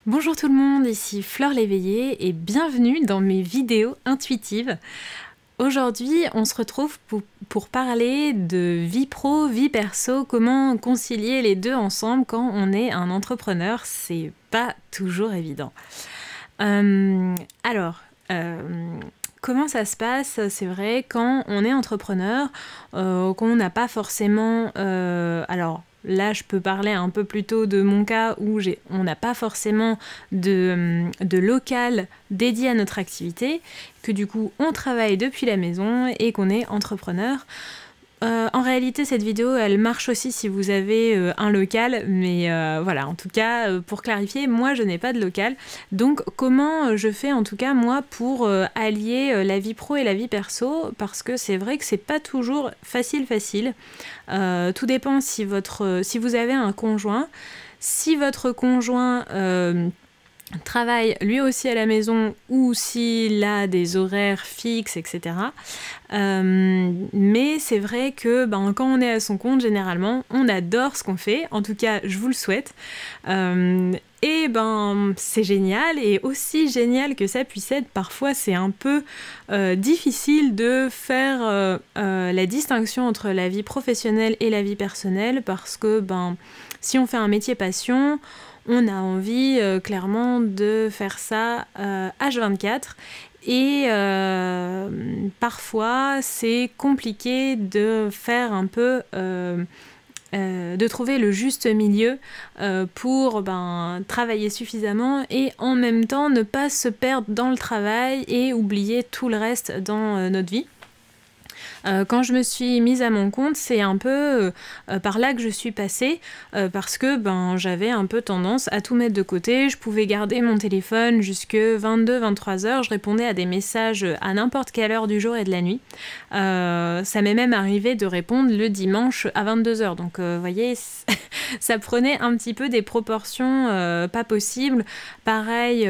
Bonjour tout le monde, ici Fleur l'éveillée et bienvenue dans mes vidéos intuitives. Aujourd'hui, on se retrouve pour parler de vie pro, vie perso, comment concilier les deux ensemble quand on est un entrepreneur. C'est pas toujours évident. Alors, comment ça se passe? C'est vrai, quand on est entrepreneur, qu'on n'a pas forcément... alors, là, je peux parler un peu plutôt de mon cas où on n'a pas forcément de local dédié à notre activité, que du coup, on travaille depuis la maison et qu'on est entrepreneur. En réalité, cette vidéo, elle marche aussi si vous avez un local, mais voilà, en tout cas, pour clarifier, moi, je n'ai pas de local. Donc, comment je fais, en tout cas, moi, pour allier la vie pro et la vie perso, parce que c'est vrai que c'est pas toujours facile. Tout dépend si vous avez un conjoint. Si votre conjoint travaille lui aussi à la maison ou s'il a des horaires fixes, etc. Mais c'est vrai que quand on est à son compte, généralement, on adore ce qu'on fait. En tout cas, je vous le souhaite. Et c'est génial, et aussi génial que ça puisse être, parfois c'est un peu difficile de faire la distinction entre la vie professionnelle et la vie personnelle, parce que si on fait un métier passion, on a envie clairement de faire ça H24, et parfois c'est compliqué de faire un peu... de trouver le juste milieu pour travailler suffisamment et en même temps ne pas se perdre dans le travail et oublier tout le reste dans notre vie. Quand je me suis mise à mon compte, c'est un peu par là que je suis passée, parce que j'avais un peu tendance à tout mettre de côté. Je pouvais garder mon téléphone jusque 22-23 heures, je répondais à des messages à n'importe quelle heure du jour et de la nuit. Ça m'est même arrivé de répondre le dimanche à 22 heures, donc vous voyez, ça prenait un petit peu des proportions pas possibles. Pareil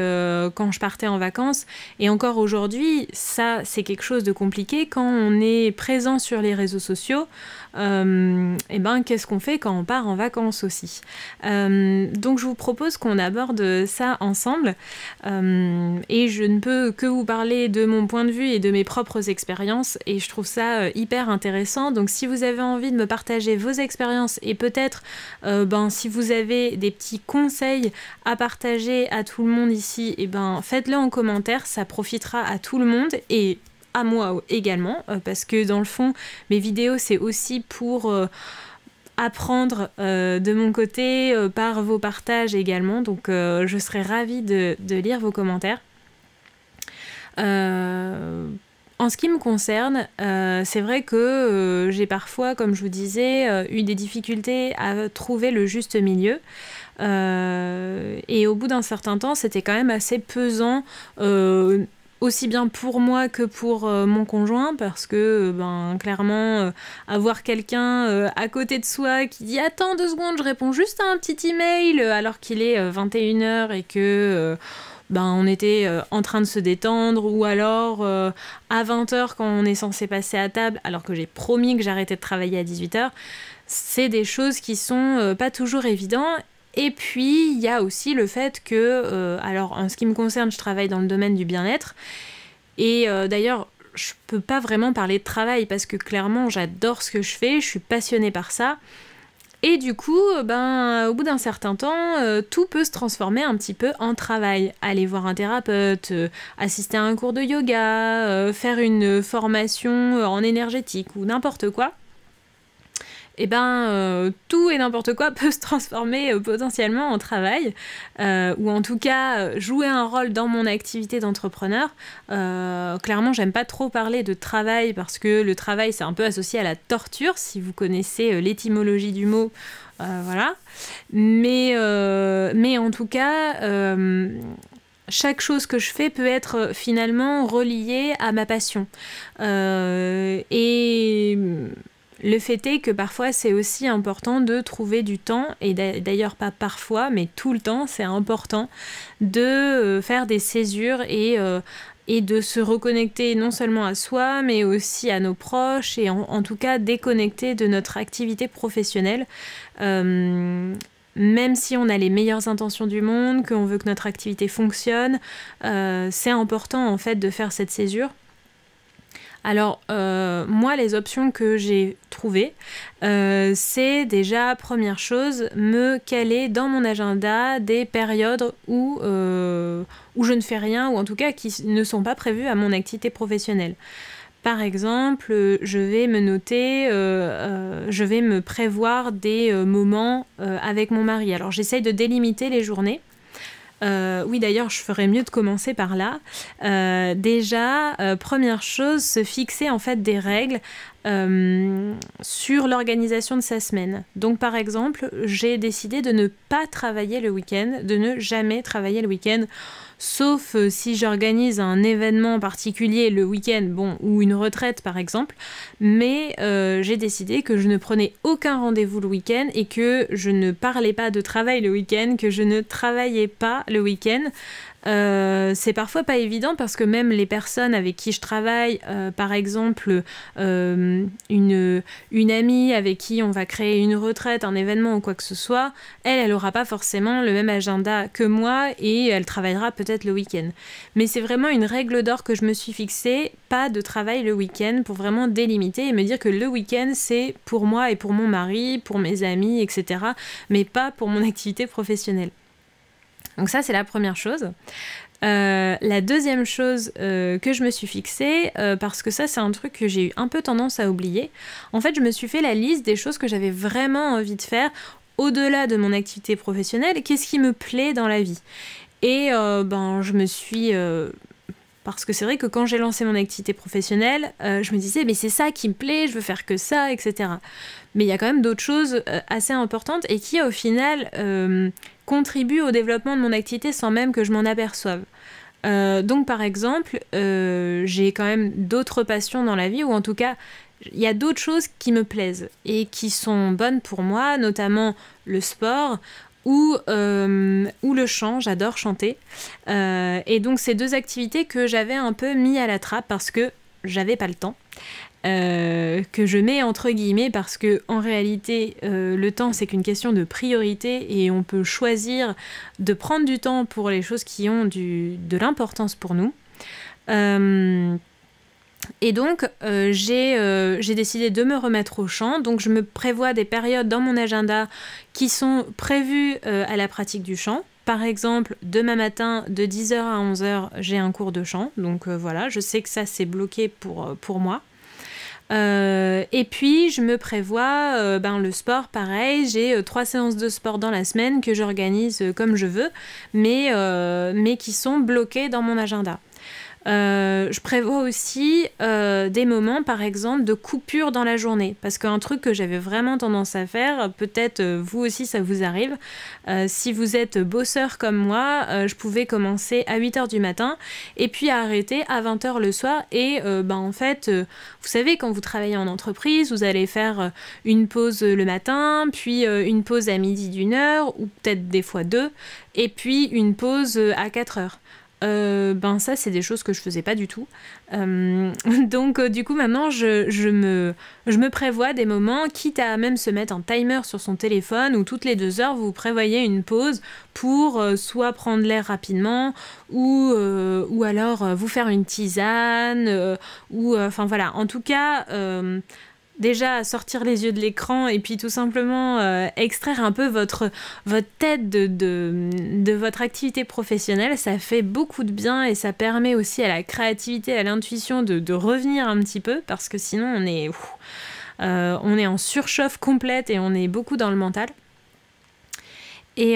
quand je partais en vacances, et encore aujourd'hui, ça c'est quelque chose de compliqué quand on est présent sur les réseaux sociaux. Qu'est-ce qu'on fait quand on part en vacances aussi? Donc je vous propose qu'on aborde ça ensemble, et je ne peux que vous parler de mon point de vue et de mes propres expériences, et je trouve ça hyper intéressant. Donc si vous avez envie de me partager vos expériences et peut-être si vous avez des petits conseils à partager à tout le monde ici, faites-le en commentaire, ça profitera à tout le monde et à moi également, parce que dans le fond, mes vidéos, c'est aussi pour apprendre de mon côté, par vos partages également, donc je serais ravie de lire vos commentaires. En ce qui me concerne, c'est vrai que j'ai parfois, comme je vous disais, eu des difficultés à trouver le juste milieu. Et au bout d'un certain temps, c'était quand même assez pesant, aussi bien pour moi que pour mon conjoint, parce que clairement avoir quelqu'un à côté de soi qui dit attends 2 secondes, je réponds juste à un petit email alors qu'il est 21 heures et que on était en train de se détendre, ou alors à 20 heures quand on est censé passer à table alors que j'ai promis que j'arrêtais de travailler à 18 heures. C'est des choses qui sont pas toujours évidentes. Et puis, il y a aussi le fait que, alors en ce qui me concerne, je travaille dans le domaine du bien-être. Et d'ailleurs, je peux pas vraiment parler de travail parce que clairement, j'adore ce que je fais, je suis passionnée par ça. Et du coup, au bout d'un certain temps, tout peut se transformer un petit peu en travail. Aller voir un thérapeute, assister à un cours de yoga, faire une formation en énergétique ou n'importe quoi. Tout et n'importe quoi peut se transformer potentiellement en travail, ou en tout cas jouer un rôle dans mon activité d'entrepreneur. Clairement, j'aime pas trop parler de travail parce que le travail, c'est un peu associé à la torture, si vous connaissez l'étymologie du mot. Voilà. Mais en tout cas... chaque chose que je fais peut être finalement reliée à ma passion. Et le fait est que parfois c'est aussi important de trouver du temps, et d'ailleurs pas parfois, mais tout le temps, c'est important de faire des césures et de se reconnecter non seulement à soi, mais aussi à nos proches, et en tout cas déconnecter de notre activité professionnelle. même si on a les meilleures intentions du monde, qu'on veut que notre activité fonctionne, c'est important en fait de faire cette césure. Alors, moi, les options que j'ai trouvées, c'est déjà, première chose, me caler dans mon agenda des périodes où je ne fais rien, ou en tout cas qui ne sont pas prévues à mon activité professionnelle. Par exemple, je vais me noter, je vais me prévoir des moments avec mon mari. Alors, j'essaye de délimiter les journées. Oui, d'ailleurs, je ferais mieux de commencer par là. Déjà, première chose, se fixer en fait des règles sur l'organisation de sa semaine. Donc, par exemple, j'ai décidé de ne pas travailler le week-end, de ne jamais travailler le week-end, sauf si j'organise un événement particulier le week-end, bon, ou une retraite par exemple, mais j'ai décidé que je ne prenais aucun rendez-vous le week-end et que je ne parlais pas de travail le week-end, que je ne travaillais pas le week-end. C'est parfois pas évident parce que même les personnes avec qui je travaille, par exemple une amie avec qui on va créer une retraite, un événement ou quoi que ce soit, elle aura pas forcément le même agenda que moi et elle travaillera peut-être le week-end. Mais c'est vraiment une règle d'or que je me suis fixée, pas de travail le week-end, pour vraiment délimiter et me dire que le week-end c'est pour moi et pour mon mari, pour mes amis, etc. mais pas pour mon activité professionnelle. Donc ça, c'est la première chose. La deuxième chose que je me suis fixée, parce que ça, c'est un truc que j'ai eu un peu tendance à oublier. En fait, je me suis fait la liste des choses que j'avais vraiment envie de faire au-delà de mon activité professionnelle. Qu'est-ce qui me plaît dans la vie ? Et je me suis... parce que c'est vrai que quand j'ai lancé mon activité professionnelle, je me disais, mais c'est ça qui me plaît, je veux faire que ça, etc. Mais il y a quand même d'autres choses assez importantes et qui, au final, contribuent au développement de mon activité sans même que je m'en aperçoive. Donc, par exemple, j'ai quand même d'autres passions dans la vie, ou en tout cas, il y a d'autres choses qui me plaisent et qui sont bonnes pour moi, notamment le sport, ou le chant, j'adore chanter. Et donc, c'est deux activités que j'avais un peu mis à la trappe parce que j'avais pas le temps. Que je mets entre guillemets parce que en réalité le temps c'est qu'une question de priorité et on peut choisir de prendre du temps pour les choses qui ont de l'importance pour nous. Et donc j'ai décidé de me remettre au chant, donc je me prévois des périodes dans mon agenda qui sont prévues à la pratique du chant. Par exemple, demain matin, de 10h à 11h, j'ai un cours de chant, donc voilà, je sais que ça c'est bloqué pour moi. Et puis je me prévois le sport, pareil, j'ai 3 séances de sport dans la semaine que j'organise comme je veux, mais qui sont bloquées dans mon agenda. Je prévois aussi des moments, par exemple, de coupure dans la journée. Parce qu'un truc que j'avais vraiment tendance à faire, peut-être vous aussi ça vous arrive, si vous êtes bosseur comme moi, je pouvais commencer à 8h du matin et puis arrêter à 20h le soir. Et en fait, vous savez, quand vous travaillez en entreprise, vous allez faire une pause le matin, puis une pause à midi d'1 heure, ou peut-être des fois 2, et puis une pause à 4h. Ça c'est des choses que je faisais pas du tout, donc du coup maintenant je me prévois des moments, quitte à même se mettre un timer sur son téléphone où toutes les 2 heures vous prévoyez une pause pour soit prendre l'air rapidement ou alors vous faire une tisane ou enfin voilà, en tout cas déjà sortir les yeux de l'écran et puis tout simplement extraire un peu votre tête de votre activité professionnelle, ça fait beaucoup de bien et ça permet aussi à la créativité, à l'intuition de revenir un petit peu, parce que sinon on est en surchauffe complète et on est beaucoup dans le mental. Et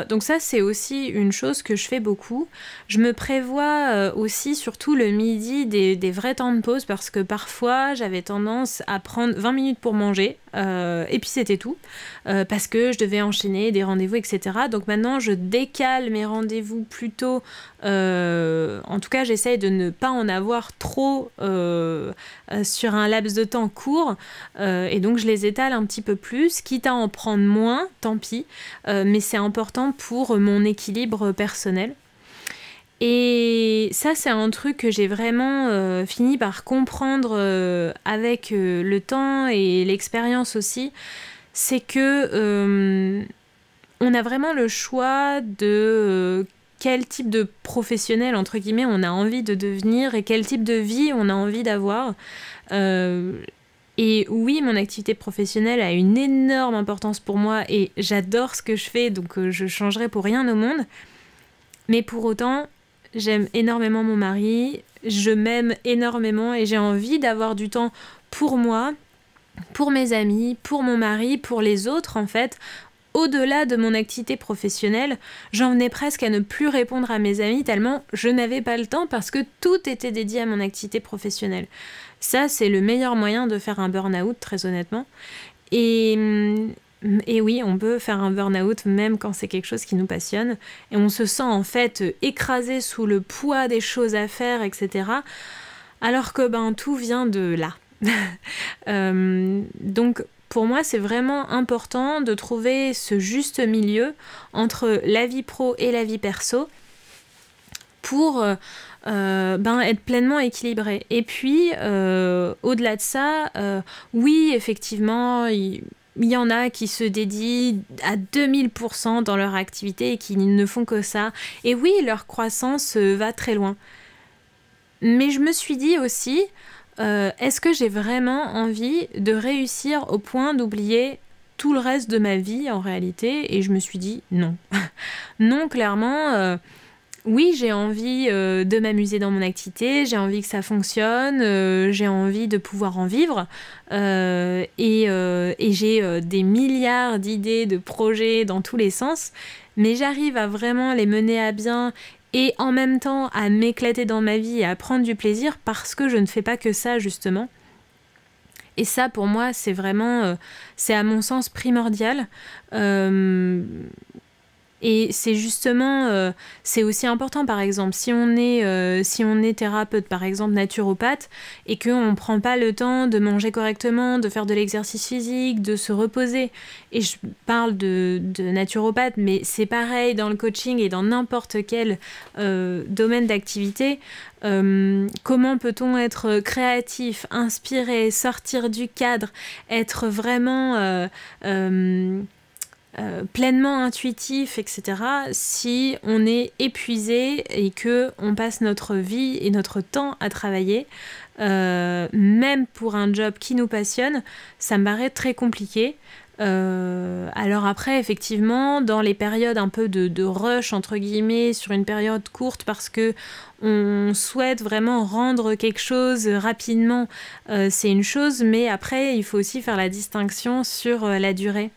donc ça, c'est aussi une chose que je fais beaucoup. Je me prévois aussi, surtout le midi, des vrais temps de pause, parce que parfois, j'avais tendance à prendre 20 minutes pour manger, et puis c'était tout, parce que je devais enchaîner des rendez-vous, etc. Donc maintenant, je décale mes rendez-vous plutôt. En tout cas, j'essaye de ne pas en avoir trop sur un laps de temps court, et donc je les étale un petit peu plus, quitte à en prendre moins, tant pis, mais c'est important pour mon équilibre personnel. Et ça, c'est un truc que j'ai vraiment fini par comprendre avec le temps et l'expérience aussi, c'est que on a vraiment le choix de quel type de professionnel, entre guillemets, on a envie de devenir et quel type de vie on a envie d'avoir. Et oui, mon activité professionnelle a une énorme importance pour moi et j'adore ce que je fais, donc je changerai pour rien au monde. Mais pour autant, j'aime énormément mon mari, je m'aime énormément et j'ai envie d'avoir du temps pour moi, pour mes amis, pour mon mari, pour les autres en fait. Au-delà de mon activité professionnelle, j'en venais presque à ne plus répondre à mes amis tellement je n'avais pas le temps parce que tout était dédié à mon activité professionnelle. Ça, c'est le meilleur moyen de faire un burn-out, très honnêtement. Et oui, on peut faire un burn-out même quand c'est quelque chose qui nous passionne. Et on se sent en fait écrasé sous le poids des choses à faire, etc. Alors que tout vient de là. Donc, pour moi, c'est vraiment important de trouver ce juste milieu entre la vie pro et la vie perso pour être pleinement équilibré. Et puis, au-delà de ça, oui, effectivement, il y en a qui se dédient à 2000% dans leur activité et qui ne font que ça. Et oui, leur croissance va très loin. Mais je me suis dit aussi, est-ce que j'ai vraiment envie de réussir au point d'oublier tout le reste de ma vie en réalité? Et je me suis dit non. Non, clairement, oui, j'ai envie de m'amuser dans mon activité, j'ai envie que ça fonctionne, j'ai envie de pouvoir en vivre et j'ai des milliards d'idées, de projets dans tous les sens, mais j'arrive à vraiment les mener à bien et en même temps à m'éclater dans ma vie et à prendre du plaisir parce que je ne fais pas que ça justement. Et ça pour moi c'est vraiment, c'est à mon sens primordial. Et c'est justement, c'est aussi important par exemple, si on est thérapeute par exemple naturopathe et qu'on ne prend pas le temps de manger correctement, de faire de l'exercice physique, de se reposer, et je parle de naturopathe mais c'est pareil dans le coaching et dans n'importe quel domaine d'activité, comment peut-on être créatif, inspiré, sortir du cadre, être vraiment... pleinement intuitif, etc. si on est épuisé et que on passe notre vie et notre temps à travailler, même pour un job qui nous passionne, ça me paraît très compliqué. Alors après, effectivement, dans les périodes un peu de rush, entre guillemets, sur une période courte parce que on souhaite vraiment rendre quelque chose rapidement, c'est une chose, mais après, il faut aussi faire la distinction sur la durée.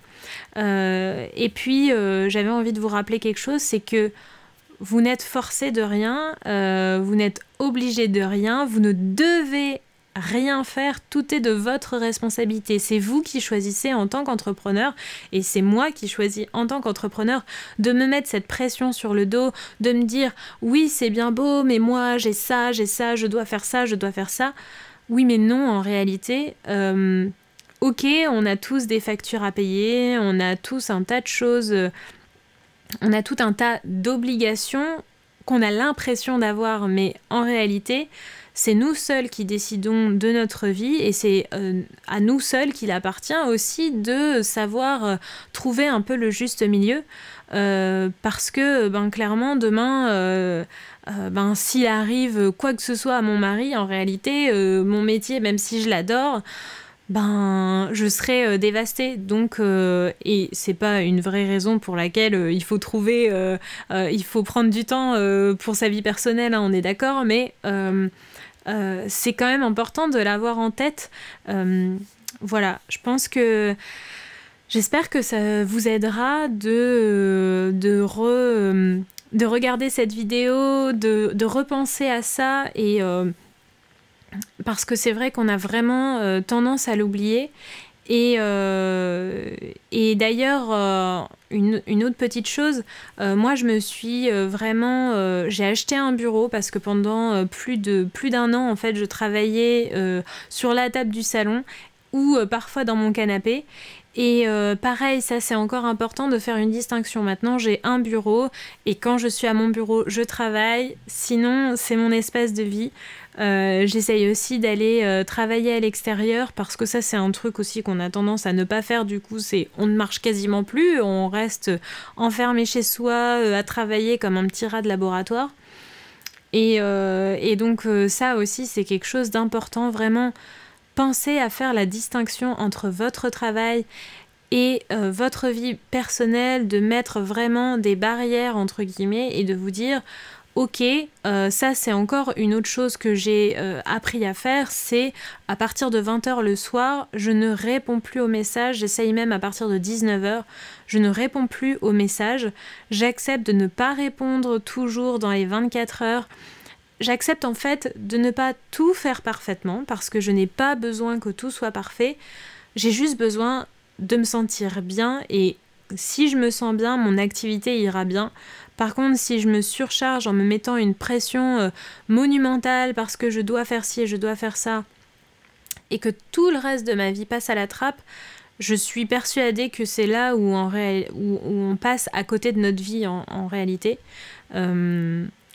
Et puis j'avais envie de vous rappeler quelque chose, c'est que vous n'êtes forcé de rien, vous n'êtes obligé de rien, vous ne devez rien faire, tout est de votre responsabilité. C'est vous qui choisissez en tant qu'entrepreneur et c'est moi qui choisis en tant qu'entrepreneur de me mettre cette pression sur le dos, de me dire oui c'est bien beau mais moi j'ai ça, je dois faire ça, je dois faire ça. Oui mais non, en réalité... Ok, on a tous des factures à payer, on a tous un tas de choses, on a tout un tas d'obligations qu'on a l'impression d'avoir, mais en réalité, c'est nous seuls qui décidons de notre vie et c'est à nous seuls qu'il appartient aussi de savoir trouver un peu le juste milieu parce que clairement demain... s'il arrive quoi que ce soit à mon mari, en réalité, mon métier, même si je l'adore... je serais dévastée. Donc, et c'est pas une vraie raison pour laquelle il faut trouver, il faut prendre du temps pour sa vie personnelle, hein, on est d'accord, mais c'est quand même important de l'avoir en tête. Voilà, je pense que j'espère que ça vous aidera de regarder cette vidéo, de repenser à ça et parce que c'est vrai qu'on a vraiment tendance à l'oublier. Et d'ailleurs, une autre petite chose, moi je me suis vraiment... j'ai acheté un bureau parce que pendant plus d'un an, en fait, je travaillais sur la table du salon ou parfois dans mon canapé. Et pareil, ça c'est encore important de faire une distinction. Maintenant, j'ai un bureau et quand je suis à mon bureau, je travaille. Sinon, c'est mon espace de vie. J'essaye aussi d'aller travailler à l'extérieur parce que ça c'est un truc aussi qu'on a tendance à ne pas faire. Du coup, c'est on ne marche quasiment plus, on reste enfermé chez soi à travailler comme un petit rat de laboratoire. Et donc ça aussi c'est quelque chose d'important, vraiment. Pensez à faire la distinction entre votre travail et votre vie personnelle, de mettre vraiment des barrières entre guillemets et de vous dire ok, ça c'est encore une autre chose que j'ai appris à faire, c'est à partir de 20h le soir, je ne réponds plus aux messages, j'essaye même à partir de 19h, je ne réponds plus aux messages, j'accepte de ne pas répondre toujours dans les 24 heures. J'accepte en fait de ne pas tout faire parfaitement parce que je n'ai pas besoin que tout soit parfait. J'ai juste besoin de me sentir bien et si je me sens bien, mon activité ira bien. Par contre, si je me surcharge en me mettant une pression monumentale parce que je dois faire ci et je dois faire ça et que tout le reste de ma vie passe à la trappe, je suis persuadée que c'est là où on passe à côté de notre vie en réalité.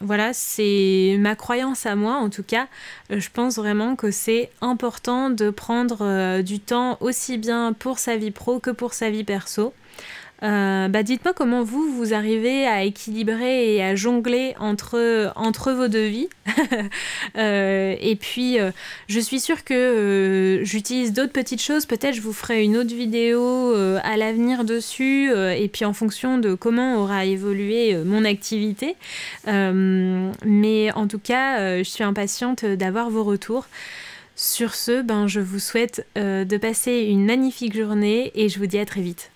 Voilà, c'est ma croyance à moi en tout cas. Je pense vraiment que c'est important de prendre du temps aussi bien pour sa vie pro que pour sa vie perso. Dites-moi comment vous arrivez à équilibrer et à jongler entre vos deux vies. Et puis, je suis sûre que j'utilise d'autres petites choses. Peut-être je vous ferai une autre vidéo à l'avenir dessus. Et puis, en fonction de comment aura évolué mon activité. Mais en tout cas, je suis impatiente d'avoir vos retours. Sur ce, je vous souhaite de passer une magnifique journée et je vous dis à très vite.